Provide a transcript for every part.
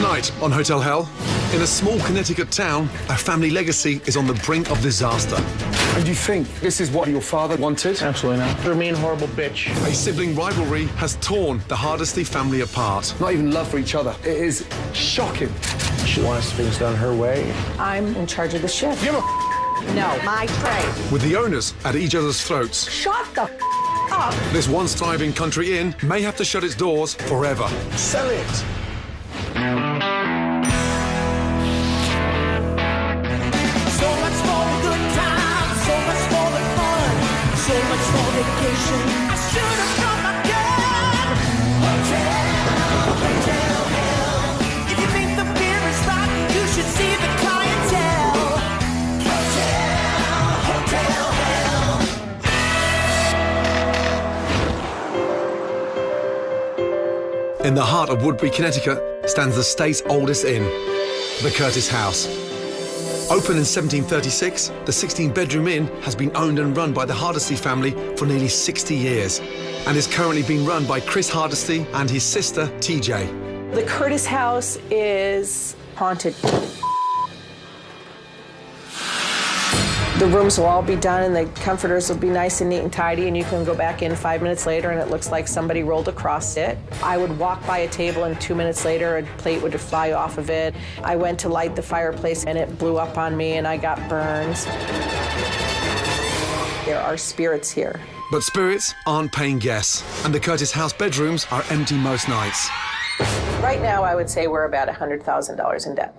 Tonight on Hotel Hell, in a small Connecticut town, a family legacy is on the brink of disaster. And you think this is what your father wanted? Absolutely not. You're a mean, horrible bitch. A sibling rivalry has torn the Hardesty family apart. Not even love for each other. It is shocking. She wants things done her way. I'm in charge of the shift. Give a No, my tray. With the owners at each other's throats, Shut the up. this once thriving country inn may have to shut its doors forever. Sell it. So much for the good times, so much for the fun, so much for vacation. I should have brought my gun. Hotel Hell. If you think the beer is right, you should see the clientele. Hotel Hell. In the heart of Woodbury, Connecticut, stands the state's oldest inn, the Curtis House. Opened in 1736, the 16-bedroom inn has been owned and run by the Hardesty family for nearly 60 years and is currently being run by Chris Hardesty and his sister, TJ. The Curtis House is haunted. The rooms will all be done and the comforters will be nice and neat and tidy, and you can go back in 5 minutes later and it looks like somebody rolled across it. I would walk by a table and 2 minutes later a plate would fly off of it. I went to light the fireplace and it blew up on me and I got burns. There are spirits here. But spirits aren't paying guests, and the Curtis House bedrooms are empty most nights. Right now I would say we're about $100,000 in debt.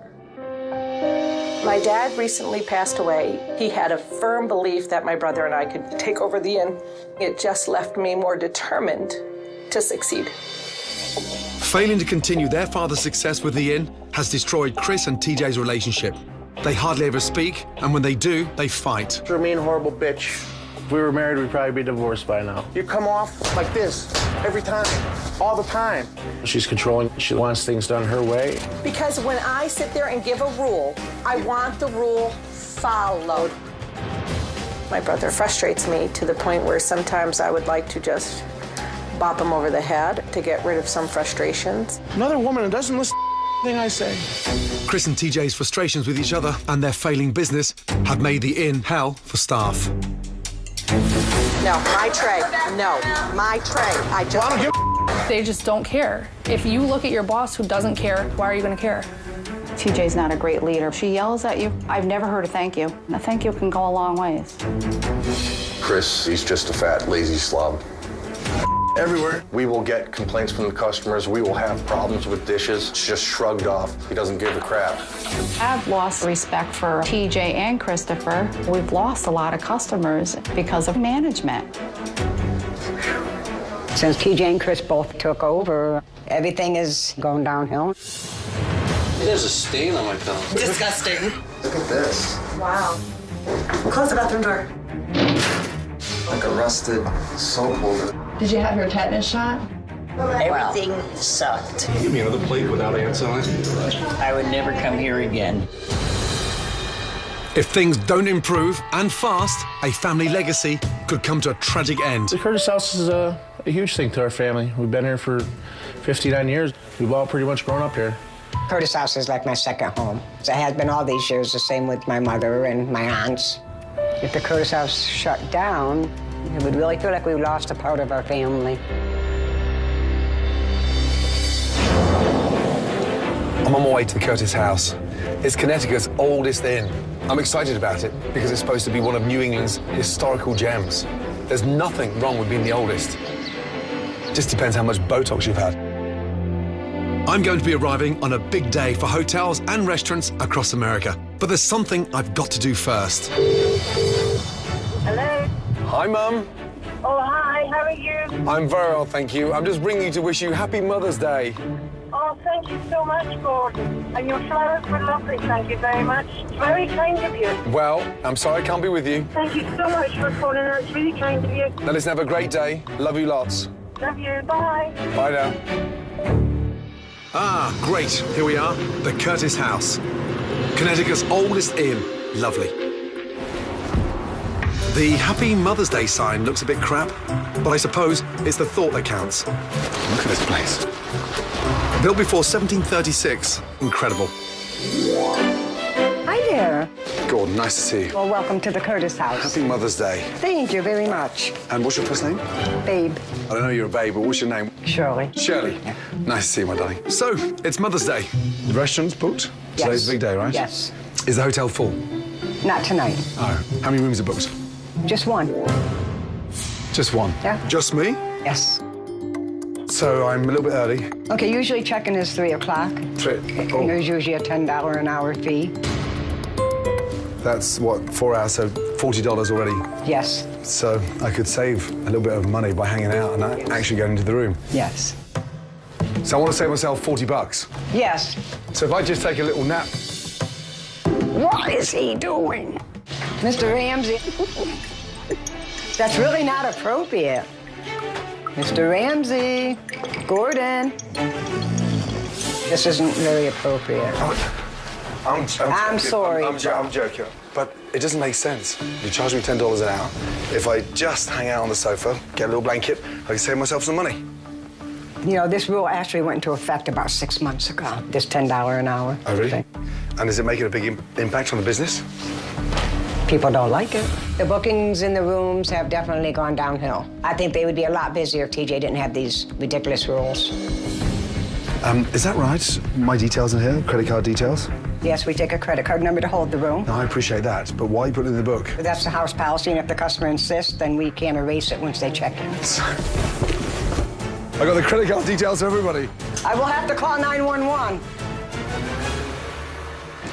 My dad recently passed away. He had a firm belief that my brother and I could take over the inn. It just left me more determined to succeed. Failing to continue their father's success with the inn has destroyed Chris and TJ's relationship. They hardly ever speak, and when they do, they fight. You're a mean, horrible bitch. If we were married, we'd probably be divorced by now. You come off like this every time, all the time. She's controlling. She wants things done her way. Because when I sit there and give a rule, I want the rule followed. My brother frustrates me to the point where sometimes I would like to just bop him over the head to get rid of some frustrations. Another woman who doesn't listen to anything I say. Chris and TJ's frustrations with each other and their failing business have made the inn hell for staff. No, my tray. No, my tray. I just... They just don't care. If you look at your boss who doesn't care, why are you going to care? TJ's not a great leader. She yells at you. I've never heard a thank you. A thank you can go a long ways. Chris, he's just a fat, lazy slob. Everywhere we will get complaints from the customers. We will have problems with dishes. It's just shrugged off. He doesn't give a crap. I've lost respect for TJ and Christopher. We've lost a lot of customers because of management. Since TJ and Chris both took over, everything is going downhill. There's a stain on my pillow. Disgusting. Look at this. Wow. Close the bathroom door. Like a rusted soap holder. Did you have your tetanus shot? Everything sucked. Give me another plate without ants on it. I would never come here again. If things don't improve, and fast, a family legacy could come to a tragic end. The Curtis House is a huge thing to our family. We've been here for 59 years. We've all pretty much grown up here. Curtis House is like my second home. It has been all these years, the same with my mother and my aunts. If the Curtis House shut down, it would really feel like we lost a part of our family. I'm on my way to the Curtis House. It's Connecticut's oldest inn. I'm excited about it because it's supposed to be one of New England's historical gems. There's nothing wrong with being the oldest. Just depends how much Botox you've had. I'm going to be arriving on a big day for hotels and restaurants across America. But there's something I've got to do first. Hello? Hi, Mum. Oh, hi, how are you? I'm very well, thank you. I'm just ringing you to wish you Happy Mother's Day. Oh, thank you so much, Gordon. And your flowers were lovely, thank you very much. It's very kind of you. Well, I'm sorry I can't be with you. Thank you so much for phoning us. It's really kind of you. Now listen, have a great day. Love you lots. Love you, bye. Bye now. Ah, great. Here we are, the Curtis House. Connecticut's oldest inn. Lovely. The Happy Mother's Day sign looks a bit crap, but I suppose it's the thought that counts. Look at this place. Built before 1736. Incredible. Hi there. Gordon, nice to see you. Well, welcome to the Curtis house. Happy Mother's Day. Thank you very much. And what's your first name? Babe. I don't know you're a babe, but what's your name? Shirley. Shirley. Nice to see you, my darling. So, it's Mother's Day. The restaurant's booked? Yes. Today's the big day, right? Yes. Is the hotel full? Not tonight. Oh. How many rooms are booked? Just one. Just one? Yeah. Just me? Yes. So I'm a little bit early. Okay, usually check-in is 3 o'clock. Oh. There's usually a $10 an hour fee. That's what, 4 hours, so $40 already. Yes. So I could save a little bit of money by hanging out and actually going into the room. Yes. So I want to save myself $40. Yes. So if I just take a little nap. What is he doing? Mr. Ramsey. That's really not appropriate. Mr. Ramsey, Gordon. This isn't very appropriate. I'm sorry. I'm joking. But it doesn't make sense. You charge me $10 an hour. If I just hang out on the sofa, get a little blanket, I can save myself some money. You know, this rule actually went into effect about 6 months ago, this $10 an hour. Oh, really? thing. And is it making a big impact on the business? People don't like it. The bookings in the rooms have definitely gone downhill. I think they would be a lot busier if TJ didn't have these ridiculous rules. Is that right? My details in here, credit card details? Yes, we take a credit card number to hold the room. No, I appreciate that, but why put it in the book? That's the house policy, and if the customer insists, then we can't erase it once they check in. I got the credit card details for everybody. I will have to call 911.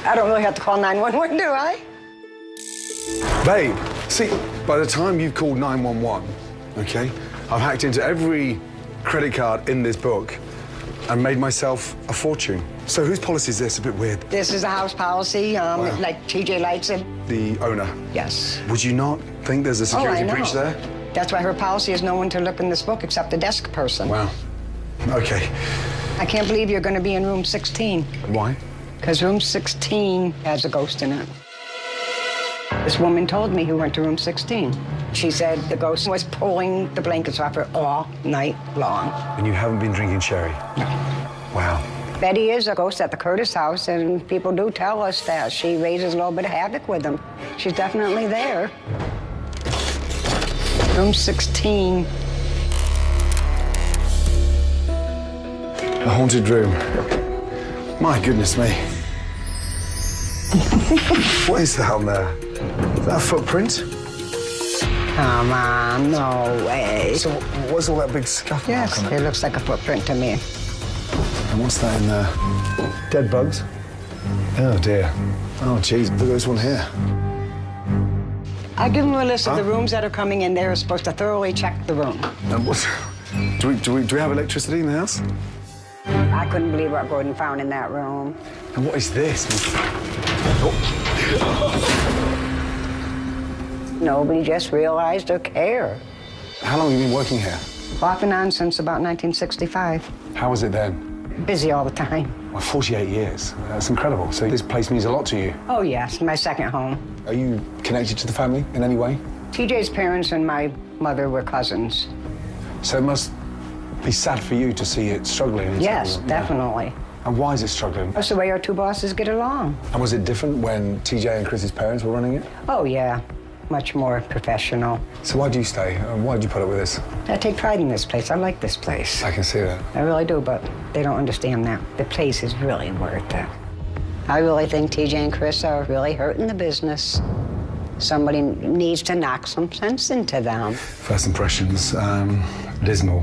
I don't really have to call 911, do I? Babe, see, by the time you've called 911, okay, I've hacked into every credit card in this book and made myself a fortune. So whose policy is this? A bit weird. This is a house policy, like TJ likes it. The owner? Yes. Would you not think there's a security breach there? That's why her policy is no one to look in this book except the desk person. Wow. Okay. I can't believe you're going to be in room 16. Why? Because room 16 has a ghost in it. This woman told me who went to room 16. She said the ghost was pulling the blankets off her all night long. And you haven't been drinking sherry? No. Wow. Betty is a ghost at the Curtis house, and people do tell us that she raises a little bit of havoc with them. She's definitely there. Room 16. A haunted room. My goodness me. What is that on there? Is that a footprint? Come on, no way. So what's all that big scuff Yes, mark on it looks like a footprint to me. And what's that in there? Dead bugs? Oh, dear. Oh, geez, look at this one here. I give them a list of the rooms that are coming in. They're supposed to thoroughly check the room. And what's... Do we have electricity in the house? I couldn't believe what Gordon found in that room. And what is this? Nobody just realized or cared. How long have you been working here? Off and on since about 1965. How was it then? Busy all the time. Well, 48 years. That's incredible. So this place means a lot to you. Oh, yes, my second home. Are you connected to the family in any way? TJ's parents and my mother were cousins. So it must be sad for you to see it struggling. Yes, definitely. And why is it struggling? That's the way our two bosses get along. And was it different when TJ and Chris's parents were running it? Oh, yeah. Much more professional. So why do you stay? Why did you put up with this? I take pride in this place. I like this place. I can see that. I really do, but they don't understand that. The place is really worth it. I really think TJ and Chris are really hurting the business. Somebody needs to knock some sense into them. First impressions, dismal.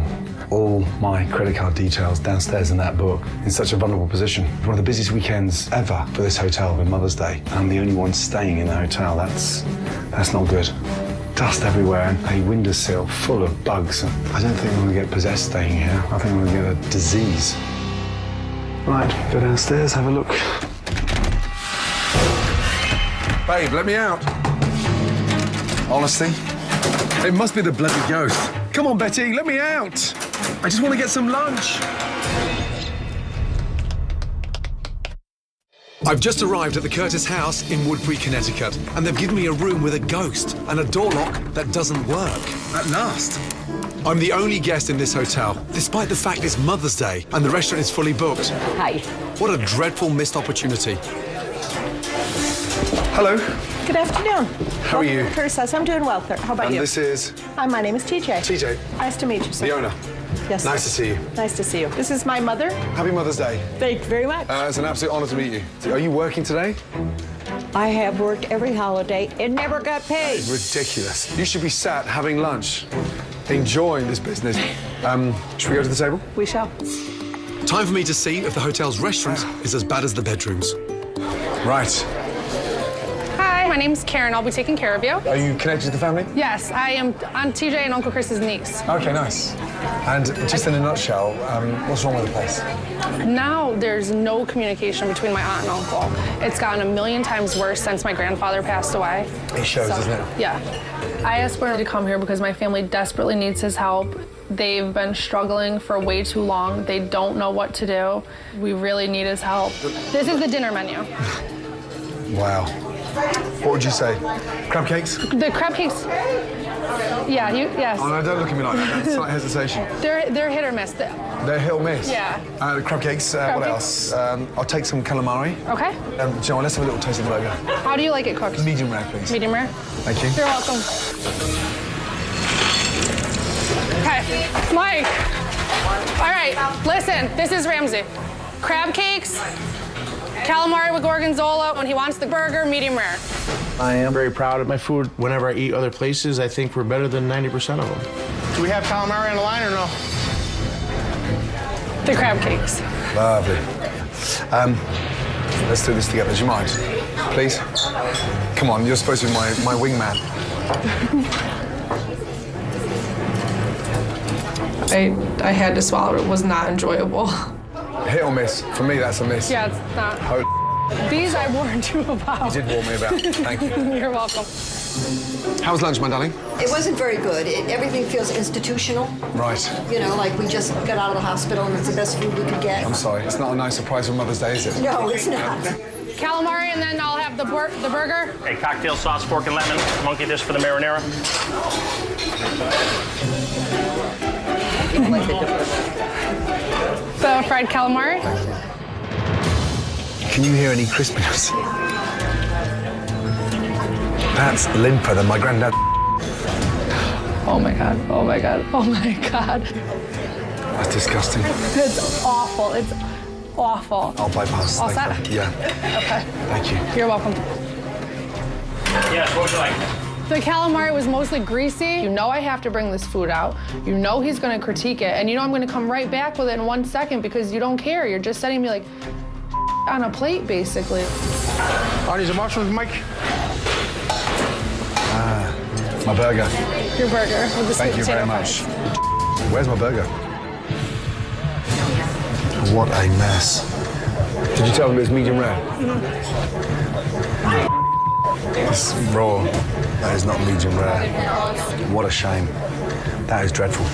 All my credit card details downstairs in that book, in such a vulnerable position. One of the busiest weekends ever for this hotel with Mother's Day. I'm the only one staying in the hotel. That's not good. Dust everywhere and a windowsill full of bugs. I don't think I'm going to get possessed staying here. I think I'm going to get a disease. Right, go downstairs, have a look. Babe, let me out. Honestly, it must be the bloody ghost. Come on, Betty, let me out. I just want to get some lunch. I've just arrived at the Curtis house in Woodbury, Connecticut, and they've given me a room with a ghost and a door lock that doesn't work. At last. I'm the only guest in this hotel, despite the fact it's Mother's Day and the restaurant is fully booked. Hi. What a dreadful missed opportunity. Hello. Good afternoon. How are you? Curtis House. I'm doing well, sir. How about And you? this is? Hi, my name is TJ. TJ. Nice to meet you, sir. The owner. Yes. Nice to see you. Nice to see you. This is my mother. Happy Mother's Day. Thank you very much. It's an absolute honor to meet you. Are you working today? I have worked every holiday and never got paid. Ridiculous. You should be sat having lunch, enjoying this business. Should we go to the table? We shall. Time for me to see if the hotel's restaurant is as bad as the bedrooms. Right. Hi, my name's Karen. I'll be taking care of you. Are you connected to the family? Yes, I am Aunt TJ and Uncle Chris's niece. Okay, nice. And just in a nutshell, what's wrong with the place? Now there's no communication between my aunt and uncle. It's gotten a million times worse since my grandfather passed away. It shows, doesn't it? Yeah. I asked Bernard to come here because my family desperately needs his help. They've been struggling for way too long. They don't know what to do. We really need his help. This is the dinner menu. Wow. What would you say? Crab cakes? The crab cakes. Yeah, yes. Oh no, don't look at me like that. That's slight hesitation. They're hit or miss. They're hit or miss? Yeah. Crab cakes, what else? I'll take some calamari. Okay. Do you know what, let's have a little taste of the burger. How do you like it cooked? Medium rare, please. Medium rare? Thank you. You're welcome. Okay, Mike. All right, listen, this is Ramsey. Crab cakes, calamari with gorgonzola. When he wants the burger, medium rare. I am very proud of my food. Whenever I eat other places, I think we're better than 90% of them. Do we have calamari on the line or no? The crab cakes. Lovely. Let's do this together. Do you mind? Please? Come on, you're supposed to be my wingman. I had to swallow it. It was not enjoyable. Hit or miss? For me, that's a miss. Yeah, it's not. Oh, These I warned you about. you did warn me about. Thank you. You're welcome. How was lunch, my darling? It wasn't very good. Everything feels institutional. Right. You know, like we just got out of the hospital and it's the best food we could get. I'm sorry. It's not a nice surprise for Mother's Day, is it? No, it's not. Calamari, and then I'll have the burger. Hey, cocktail sauce, pork and lemon, monkey dish for the marinara. The fried calamari. Can you hear any crispiness? That's limper than my granddad. Oh my God, oh my God, oh my God. That's disgusting. It's awful, it's awful. I'll bypass. All Thank set? you. Yeah. Okay. Thank you. You're welcome. Yes, what would you like? The calamari was mostly greasy. You know I have to bring this food out. You know he's gonna critique it, and you know I'm gonna come right back with it in 1 second because you don't care. You're just setting me like on a plate, basically. Are these mushrooms, Mike? My burger. Your burger with the sweet Thank you potato very fries. much. Where's my burger? What a mess. Did you tell them it was medium rare? It's raw. That is not medium rare. What a shame. That is dreadful.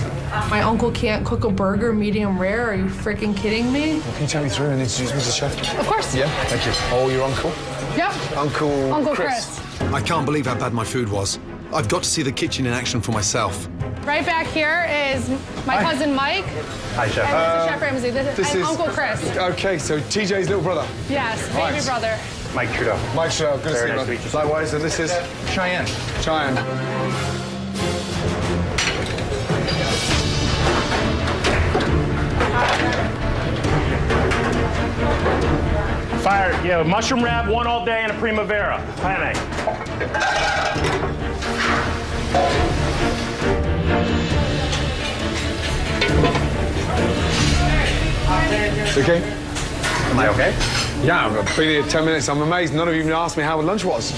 My uncle can't cook a burger medium rare. Are you freaking kidding me? Well, can you take me through and introduce me to the chef? Of course. Yeah, thank you. Oh, your uncle? Yep. Uncle Chris. I can't believe how bad my food was. I've got to see the kitchen in action for myself. Right back here is my cousin Mike. Hi, Chef. And this is Chef Ramsey. This is Uncle Chris. Okay, so TJ's little brother. Yes, baby Right. brother. Mike Trudeau. Mike Trudeau, good Very to nice see to you. meet you. Likewise, and this is Cheyenne. Cheyenne. Fire, you have a mushroom wrap, one all day, and a primavera. Penne. Okay? Am I okay? Yeah, I've been here 10 minutes. I'm amazed none of you even asked me how lunch was.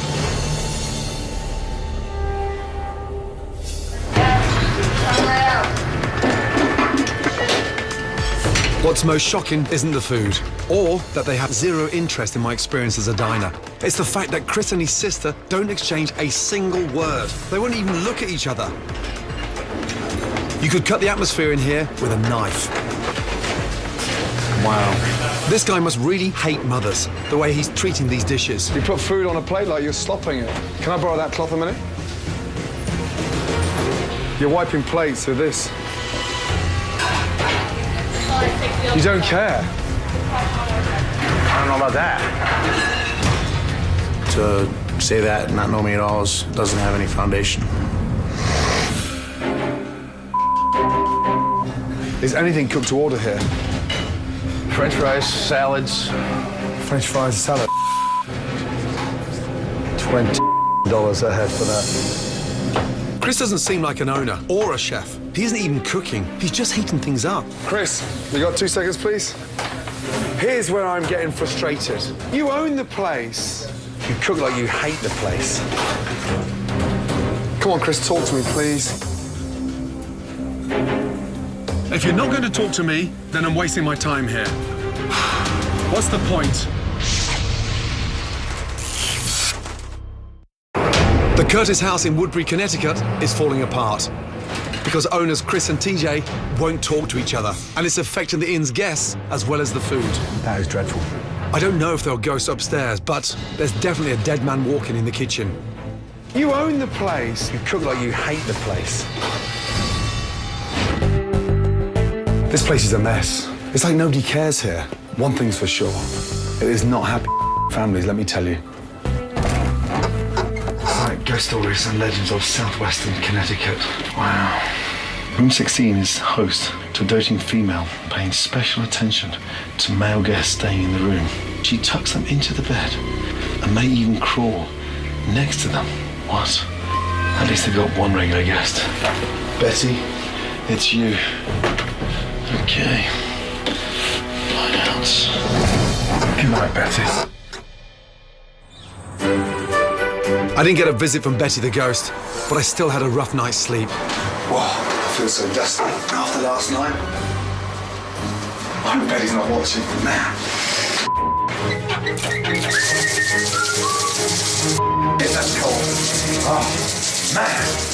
What's most shocking isn't the food, or that they have zero interest in my experience as a diner. It's the fact that Chris and his sister don't exchange a single word. They won't even look at each other. You could cut the atmosphere in here with a knife. Wow. This guy must really hate mothers, the way he's treating these dishes. You put food on a plate like you're slopping it. Can I borrow that cloth a minute? You're wiping plates with this. You don't care? I don't know about that. To say that and not know me at all doesn't have any foundation. Is anything cooked to order here? French fries, salads. French fries, salad. $20 a head for that. Chris doesn't seem like an owner or a chef. He isn't even cooking. He's just heating things up. Chris, you got 2 seconds, please? Here's where I'm getting frustrated. You own the place. You cook like you hate the place. Come on, Chris, talk to me, please. If you're not going to talk to me, then I'm wasting my time here. What's the point? The Curtis house in Woodbury, Connecticut is falling apart because owners Chris and TJ won't talk to each other, and it's affecting the inn's guests as well as the food. That is dreadful. I don't know if there are ghosts upstairs, but there's definitely a dead man walking in the kitchen. You own the place. You cook like you hate the place. This place is a mess. It's like nobody cares here. One thing's for sure. It is not happy families, let me tell you. Right, ghost stories and legends of southwestern Connecticut. Wow. Room 16 is host to a doting female paying special attention to male guests staying in the room. She tucks them into the bed and may even crawl next to them. What? At least they've got one regular guest. Betty, it's you. Okay. Line out. Good night, Betty. I didn't get a visit from Betty the ghost, but I still had a rough night's sleep. Whoa, I feel so dusty after last night. I hope Betty's not watching. Man. Yes, that's cold. Oh, man.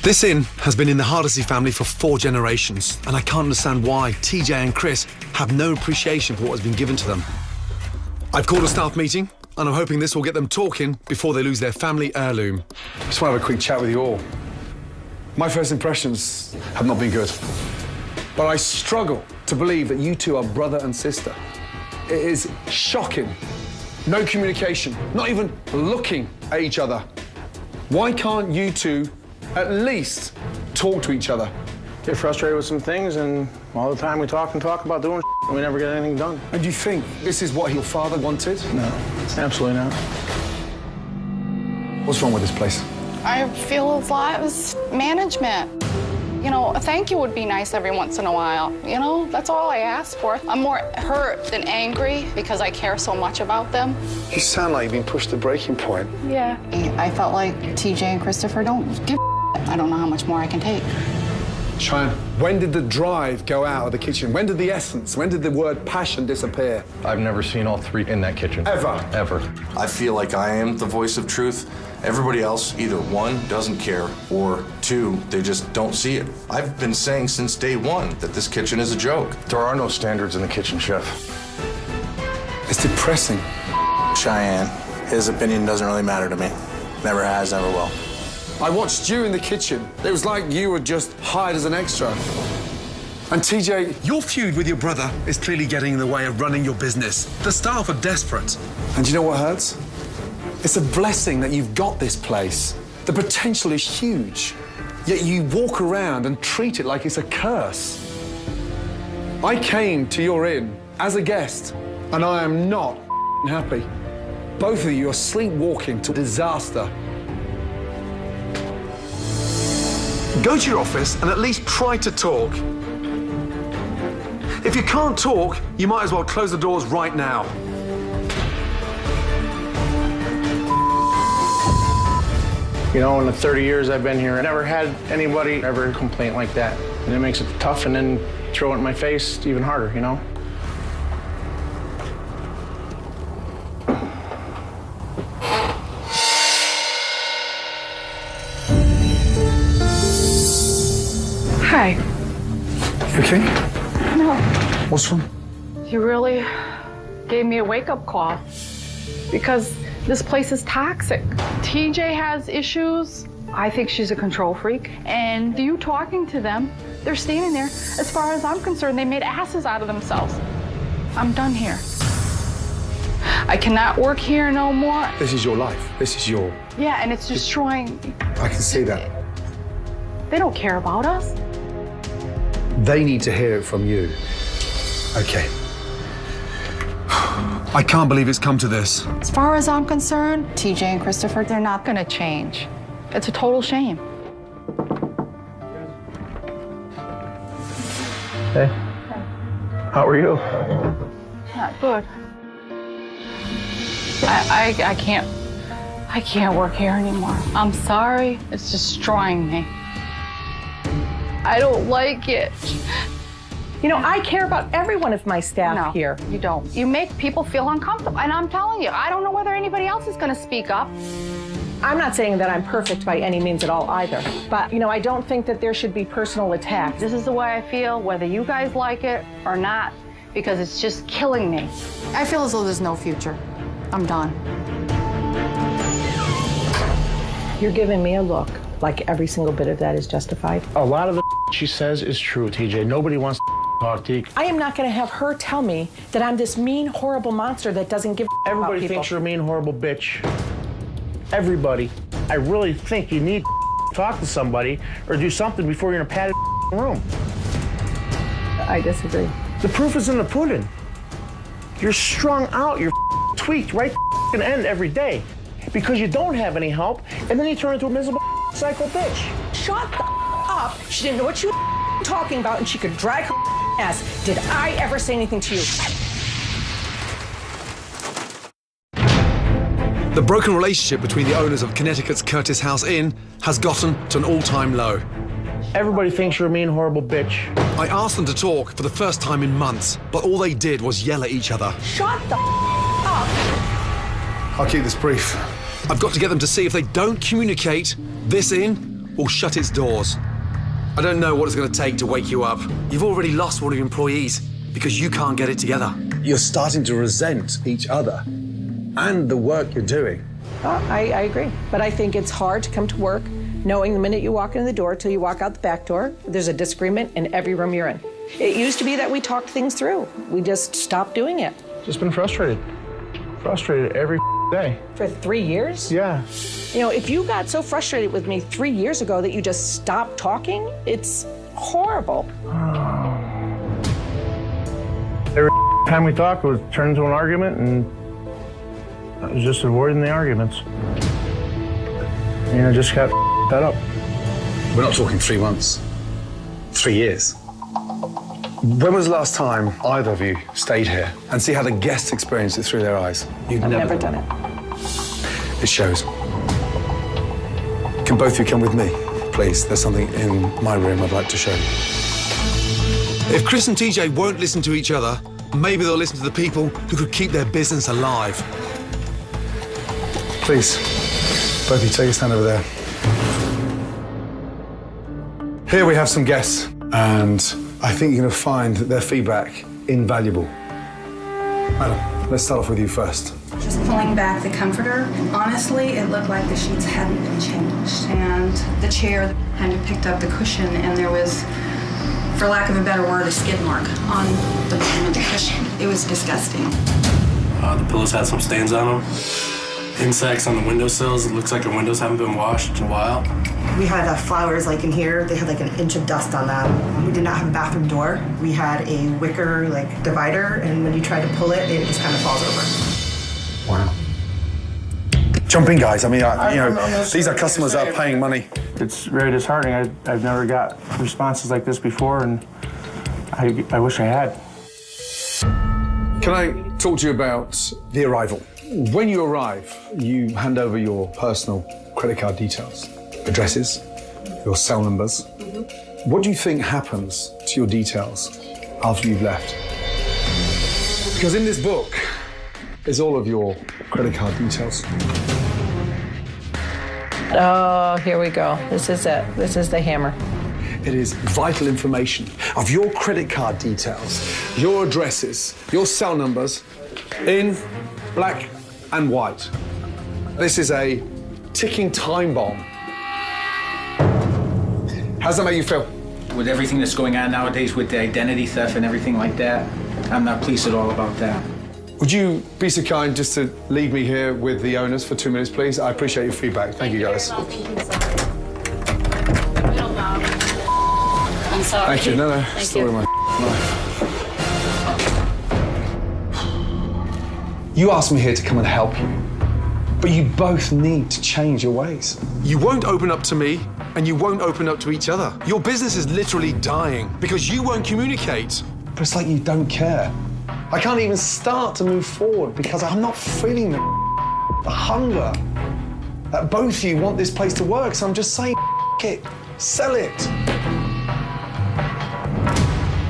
This inn has been in the Hardesty family for 4 generations, and I can't understand why TJ and Chris have no appreciation for what has been given to them. I've called a staff meeting, and I'm hoping this will get them talking before they lose their family heirloom. I just want to have a quick chat with you all. My first impressions have not been good, but I struggle to believe that you two are brother and sister. It is shocking. No communication, not even looking at each other. Why can't you two at least talk to each other? Get frustrated with some things, and all the time we talk about doing and we never get anything done. And do you think this is what your father wanted? No, absolutely not. What's wrong with this place? I feel a lot is management. You know, a thank you would be nice every once in a while. You know, that's all I ask for. I'm more hurt than angry because I care so much about them. You sound like you've been pushed to breaking point. Yeah. I felt like TJ and Christopher don't give a I don't know how much more I can take. Cheyenne, when did the drive go out of the kitchen? When did the essence, when did the word passion disappear? I've never seen all 3 in that kitchen. Ever? Ever. I feel like I am the voice of truth. Everybody else, either 1, doesn't care, or 2, they just don't see it. I've been saying since day 1 that this kitchen is a joke. There are no standards in the kitchen, Chef. It's depressing. Cheyenne, his opinion doesn't really matter to me. Never has, never will. I watched you in the kitchen. It was like you were just hired as an extra. And TJ, Your feud with your brother is clearly getting in the way of running your business. The staff are desperate. and do you know what hurts? It's a blessing that you've got this place. The potential is huge, yet you walk around and treat it like it's a curse. I came to your inn as a guest, and I am not happy. Both of you are sleepwalking to disaster. Go to your office and at least try to talk. If you can't talk, you might as well close the doors right now. You know, in the 30 years I've been here, I never had anybody ever complain like that. And it makes it tough, and then throw it in my face even harder, you know? Hi. You okay? No. What's wrong? You really gave me a wake-up call because this place is toxic. TJ has issues. I think she's a control freak. And you talking to them, They're standing there. As far as I'm concerned, they made asses out of themselves. I'm done here. I cannot work here no more. This is your life. This is your... Yeah, and it's destroying... I can see that. They don't care about us. They need to hear it from you. Okay. I can't believe it's come to this. As far as I'm concerned, TJ and Christopher, they're not gonna change. It's a total shame. Hey. How are you? Not good. I can't work here anymore. I'm sorry, it's destroying me. I don't like it. You know, I care about every one of my staff here. You don't. You make people feel uncomfortable, and I'm telling you, I don't know whether anybody else is gonna speak up. I'm not saying that I'm perfect by any means at all either, but you know, I don't think that there should be personal attacks. This is the way I feel, whether you guys like it or not, because it's just killing me. I feel as though there's no future. I'm done. You're giving me a look like every single bit of that is justified. A lot of the she says is true, TJ. Nobody wants to talk to you. I am not going to have her tell me that I'm this mean, horrible monster that doesn't give a Everybody about people. thinks you're a mean, horrible bitch. Everybody. I really think you need to talk to somebody or do something before you're in a padded room. I disagree. The proof is in the pudding. You're strung out, you're tweaked right to the end every day because you don't have any help, and then you turn into a miserable psycho bitch. Shut the up. She didn't know what she was talking about, and she could drag her ass. Did I ever say anything to you? The broken relationship between the owners of Connecticut's Curtis House Inn has gotten to an all-time low. Everybody thinks you're a mean, horrible bitch. I asked them to talk for the first time in months, but all they did was yell at each other. Shut the up. I'll keep this brief. I've got to get them to see if they don't communicate, this inn will shut its doors. I don't know what it's going to take to wake you up. You've already lost one of your employees because you can't get it together. You're starting to resent each other and the work you're doing. I agree, but I think it's hard to come to work knowing the minute you walk in the door till you walk out the back door, there's a disagreement in every room you're in. It used to be that we talked things through. We just stopped doing it. Just been frustrated. Frustrated every day. For 3 years? Yeah. You know, if you got so frustrated with me 3 years ago that you just stopped talking, it's horrible. Every time we talk, it would turn into an argument, and I was just avoiding the arguments. And I just got fed up. We're not talking 3 months. 3 years. When was the last time either of you stayed here and see how the guests experienced it through their eyes? You've I've never done it. It shows. Can both of you come with me, please? There's something in my room I'd like to show you. If Chris and TJ won't listen to each other, maybe they'll listen to the people who could keep their business alive. Please, both of you take a stand over there. Here we have some guests, and I think you're going to find their feedback invaluable. Madam, let's start off with you first. Just pulling back the comforter, and honestly, it looked like the sheets hadn't been changed. And the chair kind of picked up the cushion, and there was, for lack of a better word, a skid mark on the bottom of the cushion. It was disgusting. The pillows had some stains on them. Insects on the windowsills. It looks like the windows haven't been washed in a while. We had flowers like in here. They had like an inch of dust on them. We did not have a bathroom door. We had a wicker like divider, and when you try to pull it, it just kind of falls over. Wow. Jump in, guys. I mean, these are customers that are paying money. It's very disheartening. I've never got responses like this before, and I wish I had. Can I talk to you about the arrival? When you arrive, you hand over your personal credit card details, addresses, your cell numbers. What do you think happens to your details after you've left? Because in this book is all of your credit card details. Oh, here we go. This is it. This is the hammer. It is vital information of your credit card details, your addresses, your cell numbers in black and white. This is a ticking time bomb. How does that make you feel? With everything that's going on nowadays with the identity theft and everything like that, I'm not pleased at all about that. Would you be so kind just to leave me here with the owners for 2 minutes, please? I appreciate your feedback. Thank you, guys. I'm sorry. Thank you. No, Thank still you. in my life. You asked me here to come and help you, but you both need to change your ways. You won't open up to me, and you won't open up to each other. Your business is literally dying because you won't communicate. But it's like you don't care. I can't even start to move forward because I'm not feeling the hunger that both of you want this place to work. So I'm just saying, it, sell it.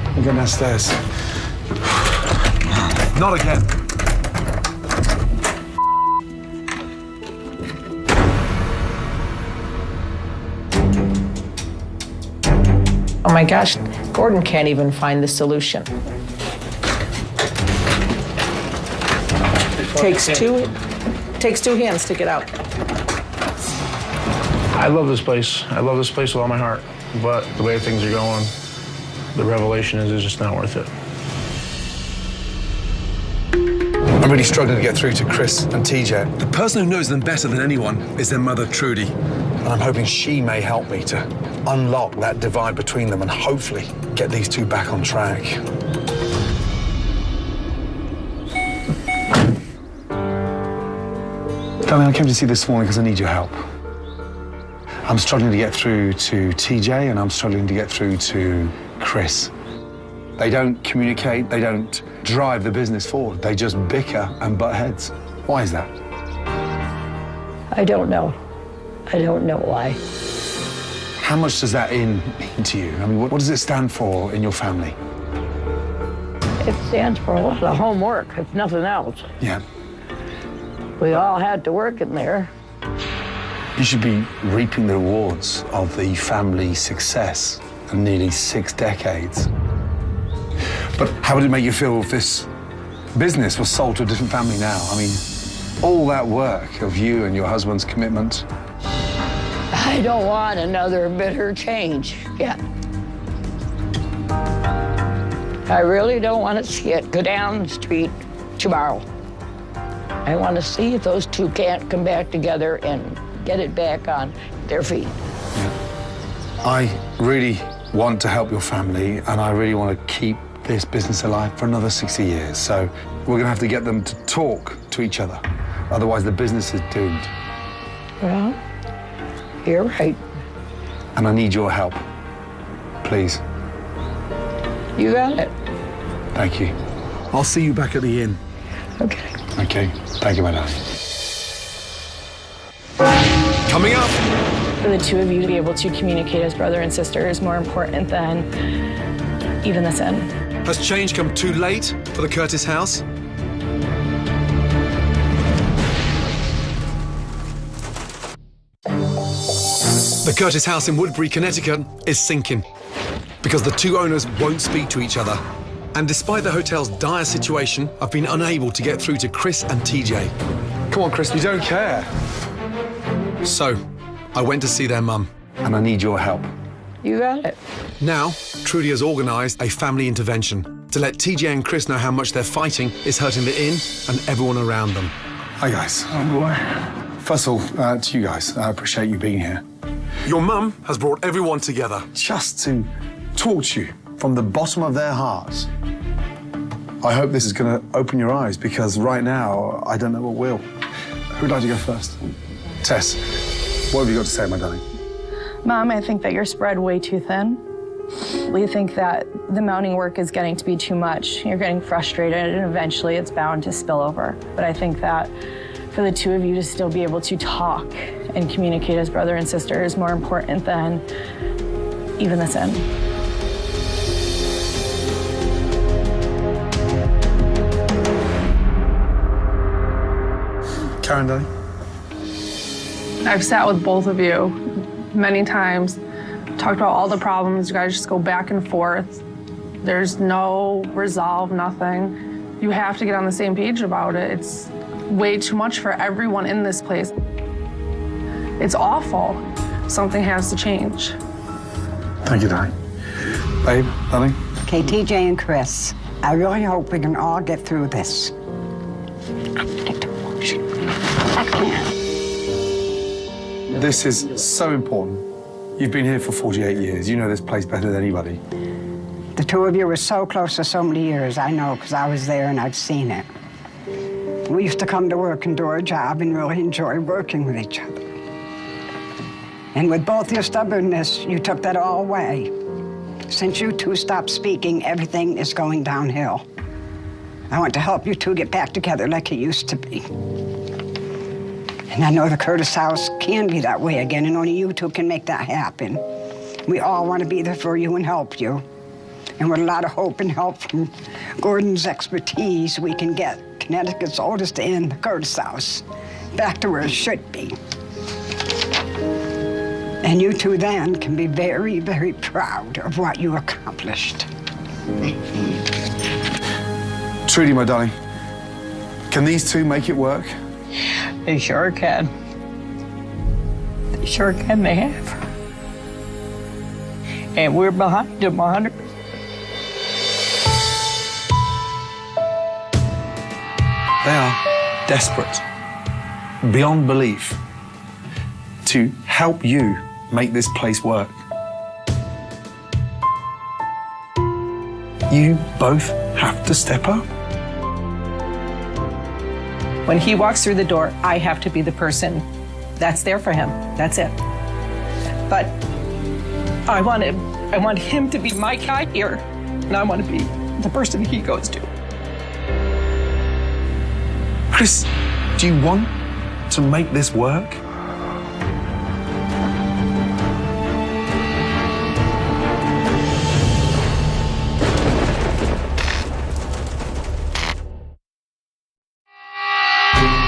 I'm going downstairs. Not again. Oh my gosh, Gordon can't even find the solution. Takes two hands to get out. I love this place. I love this place with all my heart. But the way things are going, the revelation is it's just not worth it. I'm really struggling to get through to Chris and TJ. The person who knows them better than anyone is their mother, Trudy. And I'm hoping she may help me to unlock that divide between them and hopefully get these two back on track. Darling, I came to see you this morning because I need your help. I'm struggling to get through to TJ and I'm struggling to get through to Chris. They don't communicate, they don't drive the business forward. They just bicker and butt heads. Why is that? I don't know. I don't know why. How much does that mean to you? I mean, what does it stand for in your family? It stands for a lot of homework, if nothing else. Yeah. We all had to work in there. You should be reaping the rewards of the family success of nearly 6 decades. But how would it make you feel if this business was sold to a different family now? I mean, all that work of you and your husband's commitment. I don't want another bitter change yet. I really don't want to see it go down the street tomorrow. I want to see if those two can't come back together and get it back on their feet. Yeah. I really want to help your family, and I really want to keep this business alive for another 60 years. So we're going to have to get them to talk to each other. Otherwise, the business is doomed. Well, you're right. And I need your help. Please. You got it. Thank you. I'll see you back at the inn. Okay. Okay. Thank you, my darling. Coming up. For the two of you to be able to communicate as brother and sister is more important than even the sin. Has change come too late for the Curtis house? The Curtis house in Woodbury, Connecticut is sinking because the two owners won't speak to each other. And despite the hotel's dire situation, I've been unable to get through to Chris and TJ. Come on, Chris, you don't care. So, I went to see their mum. And I need your help. You got it. Now, Trudy has organised a family intervention to let TJ and Chris know how much their fighting is hurting the inn and everyone around them. Hi, guys. First of all, to you guys, I appreciate you being here. Your mum has brought everyone together. Just to talk to you from the bottom of their hearts. I hope this is going to open your eyes, because right now, I don't know what will. Who'd like to go first? Tess, what have you got to say, my darling? Mom, I think that you're spread way too thin. We think that the mounting work is getting to be too much. You're getting frustrated, and eventually it's bound to spill over. But I think that for the two of you to still be able to talk and communicate as brother and sister is more important than even the sin. Karen, darling? I've sat with both of you many times, talked about all the problems. You guys just go back and forth. There's no resolve, nothing. You have to get on the same page about it. It's way too much for everyone in this place. It's awful. Something has to change. Thank you, darling. Babe, darling. Okay, TJ and Chris, I really hope we can all get through this. I can't. This is so important. You've been here for 48 years. You know this place better than anybody. The two of you were so close for so many years, I know, because I was there and I've seen it. We used to come to work and do our job and really enjoy working with each other. And with both your stubbornness, you took that all away. Since you two stopped speaking, everything is going downhill. I want to help you two get back together like it used to be. And I know the Curtis house can be that way again, and only you two can make that happen. We all want to be there for you and help you. And with a lot of hope and help from Gordon's expertise, we can get Connecticut's oldest inn, the Curtis house, back to where it should be. And you two then can be very, very proud of what you accomplished. Trudy, my darling, can these two make it work? They sure can. They sure can, they have. And we're behind them 100%. They are desperate, beyond belief, to help you make this place work. You both have to step up. When he walks through the door, I have to be the person that's there for him. That's it. But I want him to be my guy here, and I want to be the person he goes to. Chris, do you want to make this work?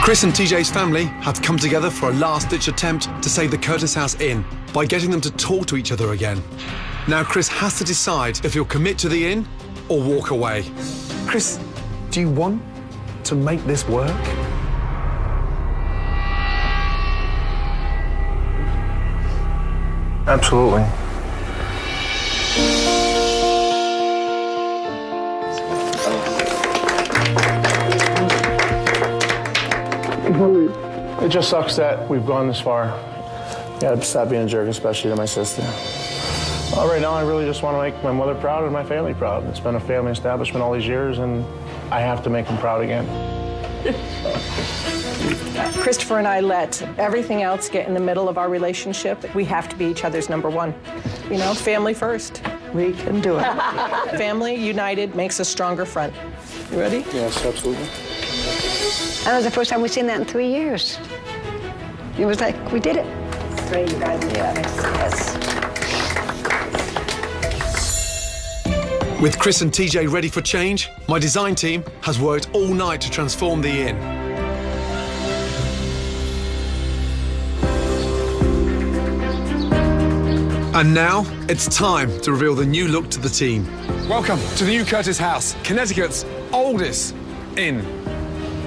Chris and TJ's family have come together for a last-ditch attempt to save the Curtis House Inn by getting them to talk to each other again. Now Chris has to decide if he'll commit to the inn or walk away. Chris, do you want to make this work? Absolutely. It just sucks that we've gone this far. Yeah, stop being a jerk, especially to my sister. Right now, I really just want to make my mother proud and my family proud. It's been a family establishment all these years, and I have to make them proud again. Christopher and I let everything else get in the middle of our relationship. We have to be each other's number one. You know, family first. We can do it. Family united makes a stronger front. You ready? Yes, absolutely. That was the first time we've seen that in 3 years. It was like, we did it. Great, you guys. Yes. With Chris and TJ ready for change, my design team has worked all night to transform the inn. And now, it's time to reveal the new look to the team. Welcome to the new Curtis House, Connecticut's oldest inn.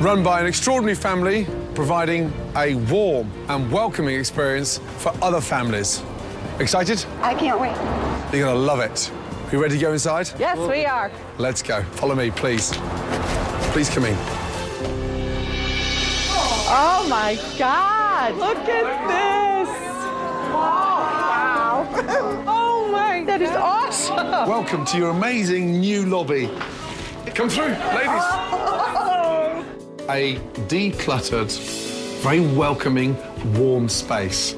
Run by an extraordinary family, providing a warm and welcoming experience for other families. Excited? I can't wait. You're gonna love it. You ready to go inside? Yes, we are. Let's go. Follow me, please. Please come in. Oh my God! Look at this! Wow! Oh my, that is awesome! Welcome to your amazing new lobby. Come through, ladies. A decluttered, very welcoming, warm space.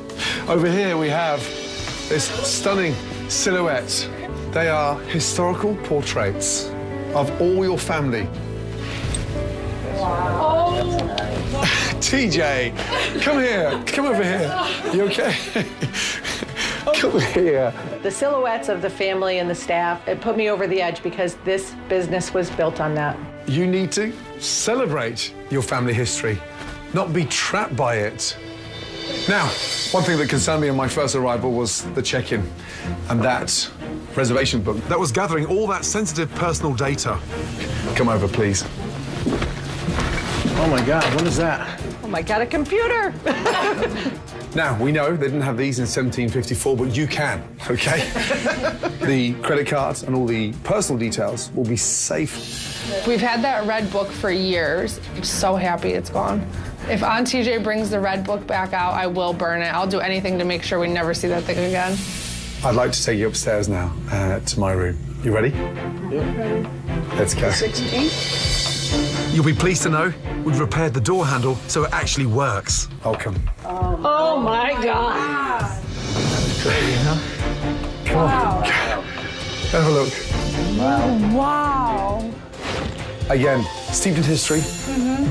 Over here we have this stunning silhouette. They are historical portraits of all your family. Wow. TJ, come here. Come over here. You okay? Come here. The silhouettes of the family and the staff, it put me over the edge because this business was built on that. You need to celebrate your family history, not be trapped by it. Now, one thing that concerned me on my first arrival was the check-in and that reservation book that was gathering all that sensitive personal data. Come over, please. Oh my God, what is that? Oh my God, a computer! Now, we know they didn't have these in 1754, but you can, okay? The credit cards and all the personal details will be safe. We've had that red book for years. I'm so happy it's gone. If Aunt TJ brings the red book back out, I will burn it. I'll do anything to make sure we never see that thing again. I'd like to take you upstairs now to my room. You ready? Yeah. Let's go. 16. You'll be pleased to know we've repaired the door handle so it actually works. Welcome. Oh my God. Crazy, huh? Come on. Have a look. Wow. Again, steeped in history,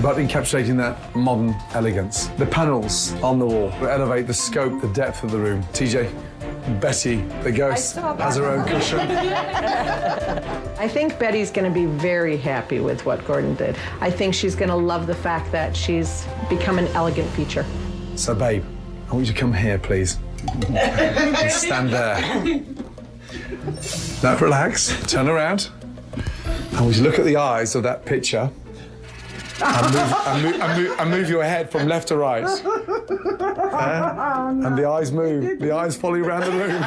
but encapsulating that modern elegance. The panels on the wall will elevate the scope, the depth of the room. TJ, Betty, the ghost, has her own cushion. I think Betty's going to be very happy with what Gordon did. I think she's going to love the fact that she's become an elegant feature. So, babe, I want you to come here, please. And stand there. Now, relax, turn around. I want you to look at the eyes of that picture and move your head from left to right. And the eyes move. The eyes follow you around the room.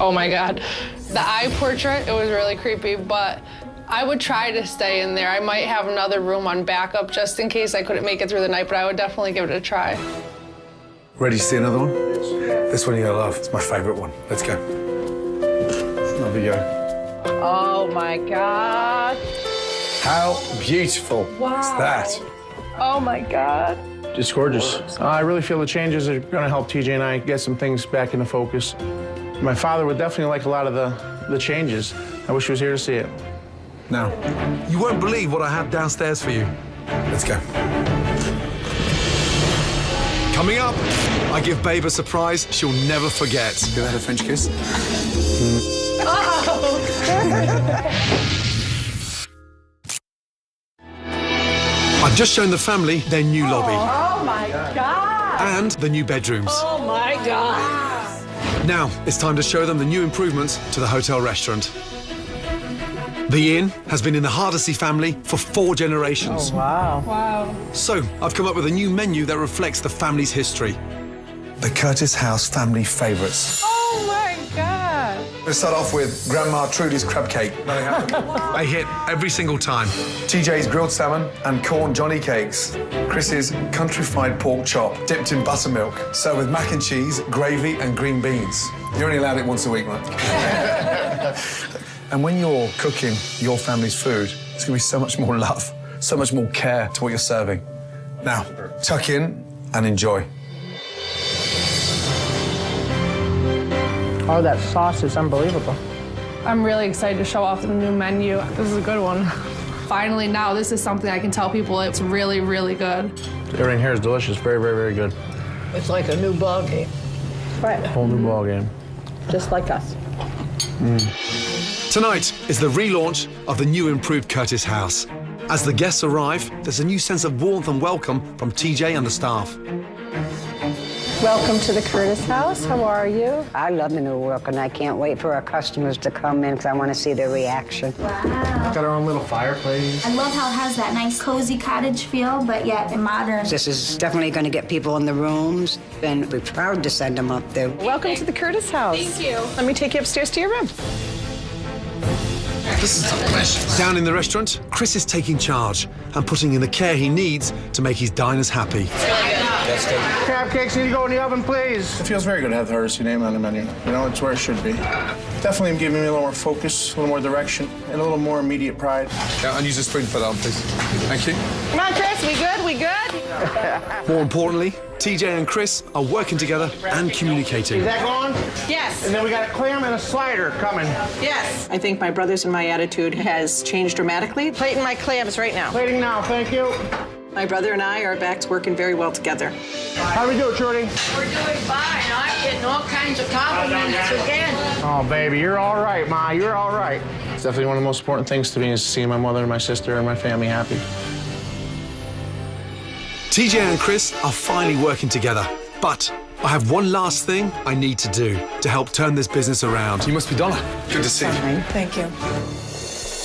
Oh my God. The eye portrait, it was really creepy, but I would try to stay in there. I might have another room on backup just in case I couldn't make it through the night, but I would definitely give it a try. Ready to see another one? This one you're gonna love. It's my favorite one. Let's go. There we go. Oh my God. How beautiful is that? Oh my God. It's gorgeous. I really feel the changes are going to help TJ and I get some things back into focus. My father would definitely like a lot of the changes. I wish he was here to see it. Now, you won't believe what I have downstairs for you. Let's go. Coming up, I give Babe a surprise she'll never forget. Give that a French kiss? I've just shown the family their new lobby. Oh my God. And the new bedrooms. Oh my God. Now, it's time to show them the new improvements to the hotel restaurant. The inn has been in the Hardesty family for 4 generations. Oh, wow. Wow. So, I've come up with a new menu that reflects the family's history. The Curtis House family favourites. Oh my God. Let's start off with Grandma Trudy's crab cake. Nothing happened. They hit every single time. TJ's grilled salmon and corn Johnny cakes. Chris's country fried pork chop dipped in buttermilk, served with mac and cheese, gravy and green beans. You're only allowed it once a week, right? And when you're cooking your family's food, there's going to be so much more love, so much more care to what you're serving. Now, tuck in and enjoy. Oh, that sauce is unbelievable. I'm really excited to show off the new menu. This is a good one. Finally, now this is something I can tell people it's really, really good. Everything here is delicious. Very, very, very good. It's like a new ball game. Right. Whole new ball game. Just like us. Tonight is the relaunch of the new improved Curtis House. As the guests arrive, there's a new sense of warmth and welcome from TJ and the staff. Welcome to the Curtis House. How are you? I love the new look, and I can't wait for our customers to come in because I want to see their reaction. Wow. Got our own little fireplace. I love how it has that nice cozy cottage feel, but yet modern. This is definitely going to get people in the rooms, and we're proud to send them up there. Welcome to the Curtis House. Thank you. Let me take you upstairs to your room. This is delicious. Down in the restaurant, Chris is taking charge and putting in the care he needs to make his diners happy. Crab cakes need to go in the oven, please. It feels very good to have the Hardesty name on the menu. You know, it's where it should be. Definitely giving me a little more focus, a little more direction, and a little more immediate pride. Yeah, and use a spoon for that, please. Thank you. Come on, Chris. We good? We good? More importantly, TJ and Chris are working together and communicating. Is that going? Yes. And then we got a clam and a slider coming. Yes. I think my brothers and my attitude has changed dramatically. Plating my clams right now. Plating now, thank you. My brother and I, our backs working very well together. How do we do it, Trudy? We're doing fine. I'm getting all kinds of compliments again. Oh, baby, you're all right, Ma. You're all right. It's definitely one of the most important things to me is seeing my mother and my sister and my family happy. TJ and Chris are finally working together, but I have one last thing I need to do to help turn this business around. You must be Donna. Good to see you. Thank you.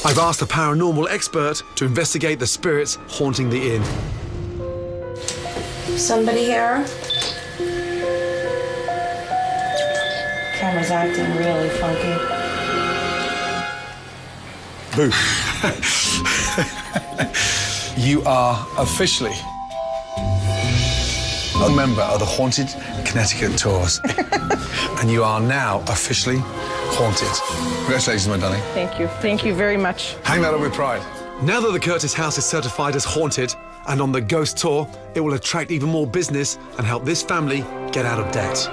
I've asked a paranormal expert to investigate the spirits haunting the inn. Somebody here? Camera's acting really funky. Boo. You are officially a member of the Haunted Connecticut Tours. And you are now officially haunted. Congratulations, my darling. Thank you. Thank you very much. Hang that up with pride. Now that the Curtis house is certified as haunted and on the ghost tour, it will attract even more business and help this family get out of debt.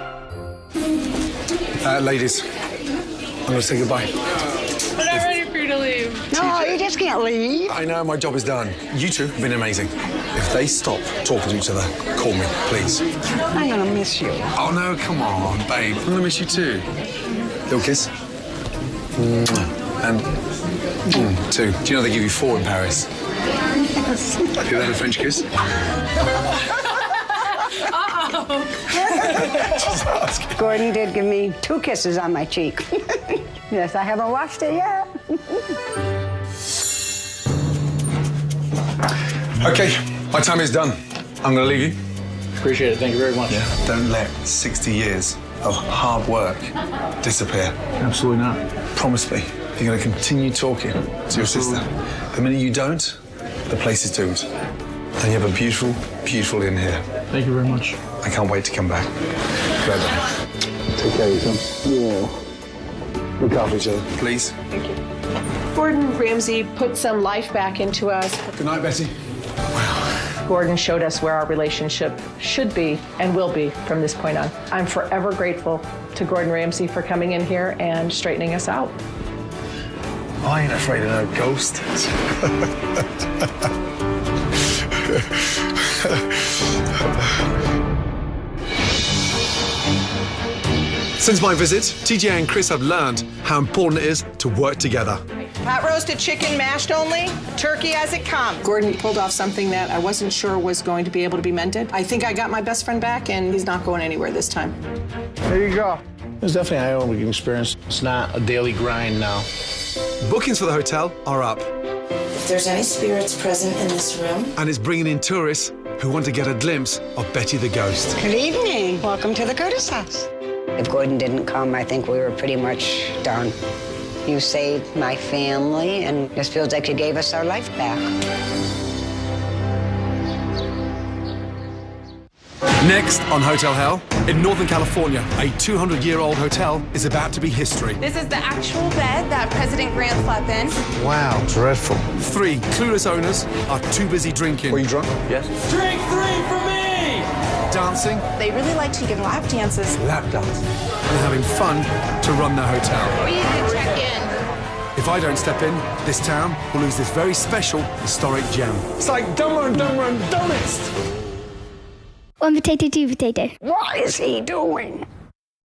Ladies, I'm going to say goodbye. I'm not ready for you to leave. No, you just can't leave. I know, my job is done. You two have been amazing. If they stop talking to each other, call me, please. I'm going to miss you. Oh, no, come on, babe. I'm going to miss you too. Little kiss. And two. Do you know they give you 4 in Paris? Yes. Is that a French kiss? Gordon did give me 2 kisses on my cheek. Yes, I haven't washed it yet. Okay, my time is done. I'm going to leave you. Appreciate it. Thank you very much. Yeah, don't let 60 years of hard work disappear. Absolutely not. Promise me you're going to continue talking to your sister. The minute you don't, the place is doomed. And you have a beautiful, beautiful inn here. Thank you very much. I can't wait to come back. Go back. Take care of yourself. Yeah. Look after each other, please. Thank you. Gordon Ramsay put some life back into us. Good night, Betty. Gordon showed us where our relationship should be and will be from this point on. I'm forever grateful to Gordon Ramsay for coming in here and straightening us out. I ain't afraid of no ghost. Since my visit, TJ and Chris have learned how important it is to work together. Hot roasted chicken mashed only, turkey as it comes. Gordon pulled off something that I wasn't sure was going to be able to be mended. I think I got my best friend back, and he's not going anywhere this time. There you go. It was definitely an eye-opening experience. It's not a daily grind now. Bookings for the hotel are up, If there's any spirits present in this room, and it's bringing in tourists who want to get a glimpse of Betty the Ghost. Good evening. Welcome to the Curtis house. If Gordon didn't come, I think we were pretty much done. You saved my family, and this feels like you gave us our life back. Next on Hotel Hell, in Northern California, a 200-year-old hotel is about to be history. This is the actual bed that President Grant slept in. Wow, dreadful. 3 clueless owners are too busy drinking. Were you drunk? Yes. Drink 3 for me! Dancing. They really like to give lap dances. Lap dance. And having fun to run their hotel. We need to check in. If I don't step in, this town will lose this very special historic gem. It's like Dumber and Dumber and Dumbest. 1 potato, 2 potato. What is he doing?